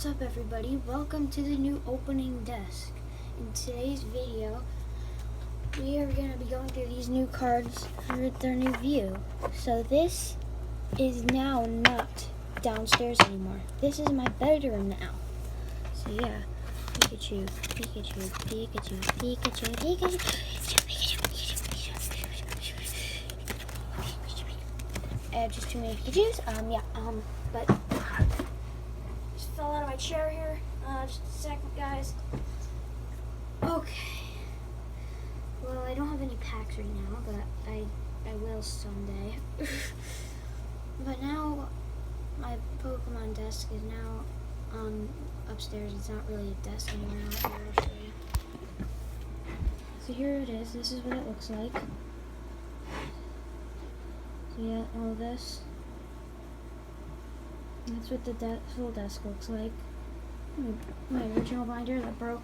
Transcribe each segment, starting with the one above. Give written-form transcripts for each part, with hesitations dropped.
What's up everybody, welcome to the new opening desk. In today's video, we are going to be going through these new cards with their new view. So this is now not downstairs anymore. This is my bedroom now. So yeah, Pikachu, Pikachu, Pikachu, Pikachu, Pikachu, just too many Pikachus, but fell out of my chair here. Just a second, guys. Okay. Well, I don't have any packs right now, but I will someday. But now my Pokemon desk is now upstairs. It's not really a desk anymore. Here, I'll show you. So here it is. This is what it looks like. So yeah, all this. That's what the full desk looks like. My original binder that broke.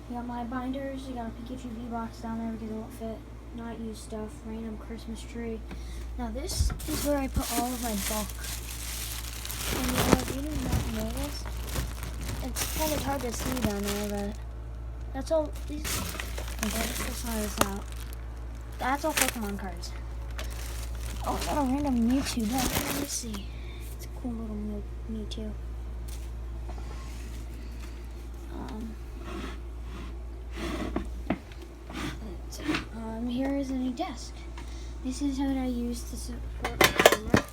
You got my binders. You got a Pikachu V-Box down there because it won't fit. Not used stuff. Random Christmas tree. Now this is where I put all of my bulk. And if you do not know this, it's kind of hard to see down there, but that's all. Let's try this out. That's all Pokemon cards. Oh, I got a random Mewtwo. Let me see. Cool little Mewtwo. Here is a new desk. This is what I use to support the camera.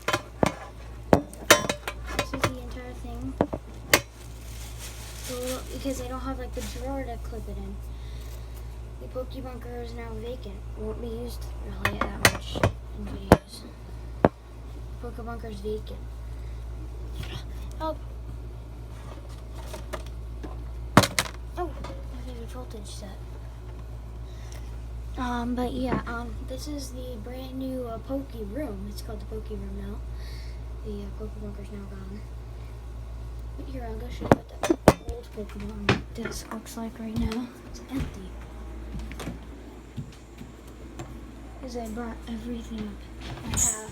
This is the entire thing. So, because I don't have like the drawer to clip it in. The Pokebunker is now vacant. It won't be used really that much in videos. Pokebunker is vacant. Oh, my favorite voltage set. But yeah, this is the brand new Poke Room. It's called the Poke Room now. The Pokebunker's now gone. But here, I'll go show you what the old Pokemon desk looks like right now. It's empty. Because I brought everything I have.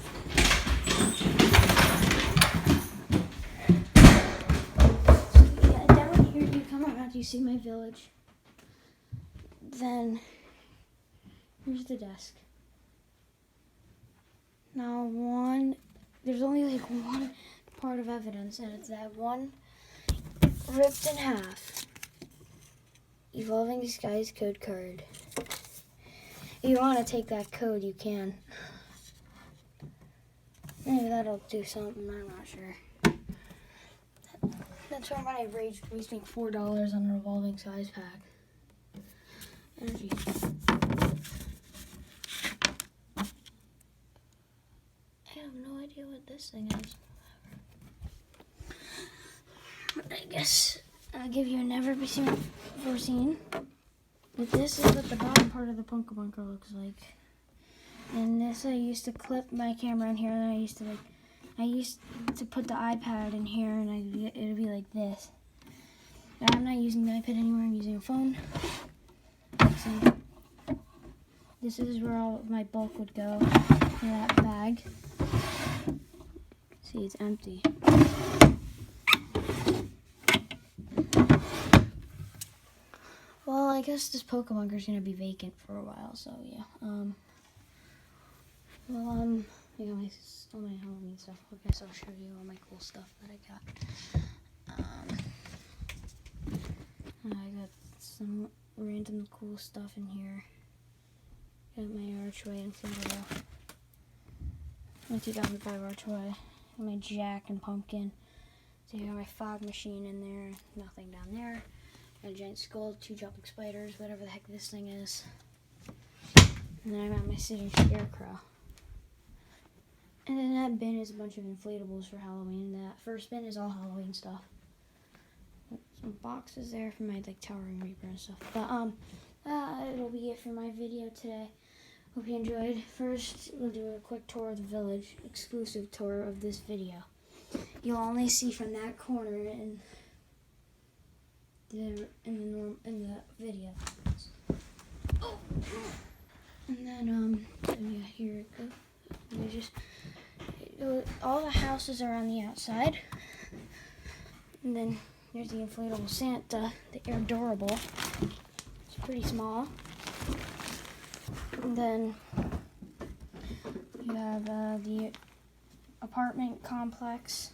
You see my village, then here's the desk. Now there's only like one part of evidence, and it's that one ripped in half Evolving Skies code card. If you want to take that code, you can. Maybe that'll do something, I'm not sure. That's why I raged wasting $4 on a revolving size pack. Energy. I have no idea what this thing is. But I guess I'll give you a never before seen. But this is what the bottom part of the Pokebunker looks like. And this I used to clip my camera in here, and then I used to put the iPad in here, and it would be like this. Now I'm not using the iPad anymore, I'm using a phone. So this is where all of my bulk would go in that bag. See, it's empty. Well, I guess this Pokebunker is gonna be vacant for a while, so yeah. I got all my Halloween stuff. I guess I'll show you all my cool stuff that I got. I got some random cool stuff in here. Got my archway inflatable. My 2005 archway. Got my Jack and Pumpkin. So I got my fog machine in there. Nothing down there. Got a giant skull, 2 jumping spiders, whatever the heck this thing is. And then I got my sitting scarecrow. And then that bin is a bunch of inflatables for Halloween. That first bin is all Halloween stuff. Some boxes there for my Towering Reaper and stuff. But it'll be it for my video today. Hope you enjoyed. First, we'll do a quick tour of the village, exclusive tour of this video. You'll only see from that corner in the video. Oh. And then yeah, here it goes. All the houses are on the outside, and then There's the inflatable Santa, the air durable. It's pretty small. And then you have the apartment complex.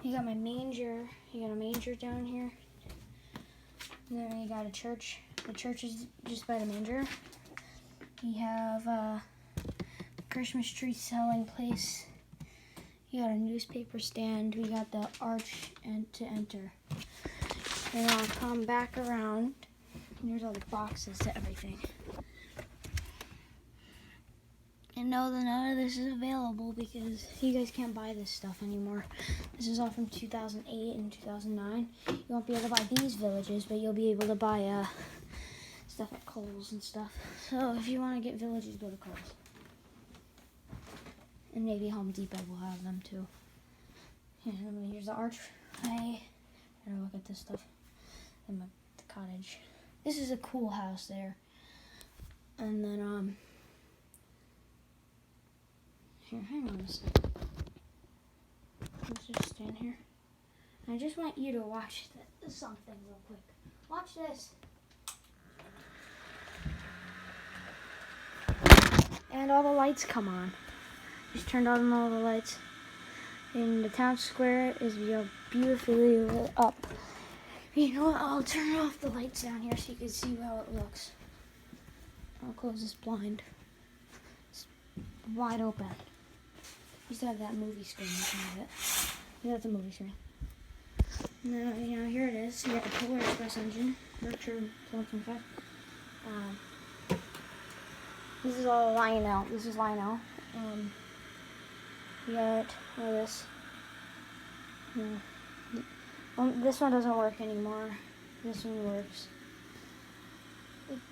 You got my manger. You got a manger down here. And then you got a church. The church is just by the manger. You have a Christmas tree selling place. You got a newspaper stand. We got the arch and to enter. And I'll come back around. And there's all the boxes to everything. And no, none of this is available because you guys can't buy this stuff anymore. This is all from 2008 and 2009. You won't be able to buy these villages, but you'll be able to buy stuff at Kohl's and stuff. So if you want to get villages, go to Kohl's. And maybe Home Depot will have them too. And here's the archway. And look at this stuff. And the cottage. This is a cool house there. And then here, hang on a second. Let's just stand here. I just want you to watch something real quick. Watch this. And all the lights come on. Just turned on all the lights. And the town square is beautifully lit up. You know what? I'll turn off the lights down here so you can see how it looks. I'll close this blind. It's wide open. Used to have that movie screen in front of it. Yeah, that's a movie screen. Now, here it is. You got the Polar Express engine. Berkshire 125. This is all Lionel. This is Lionel. You got this. This one doesn't work anymore. This one works.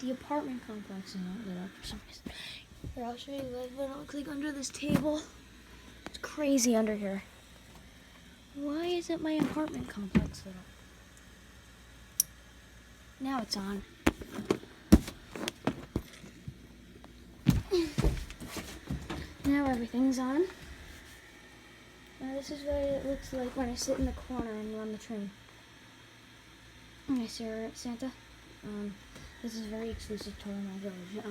The apartment complex is not lit up for some reason. Here, I'll show you what it looks like under this table. It's crazy under here. Why isn't my apartment complex lit up? Now it's on. Now everything's on. Now this is what it looks like when I sit in the corner and run the train. Okay, Santa. This is a very exclusive tour in my village.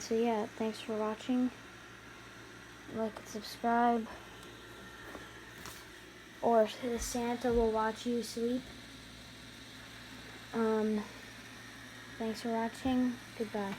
So yeah, thanks for watching. Like and subscribe. Or the Santa will watch you sleep. Thanks for watching. Goodbye.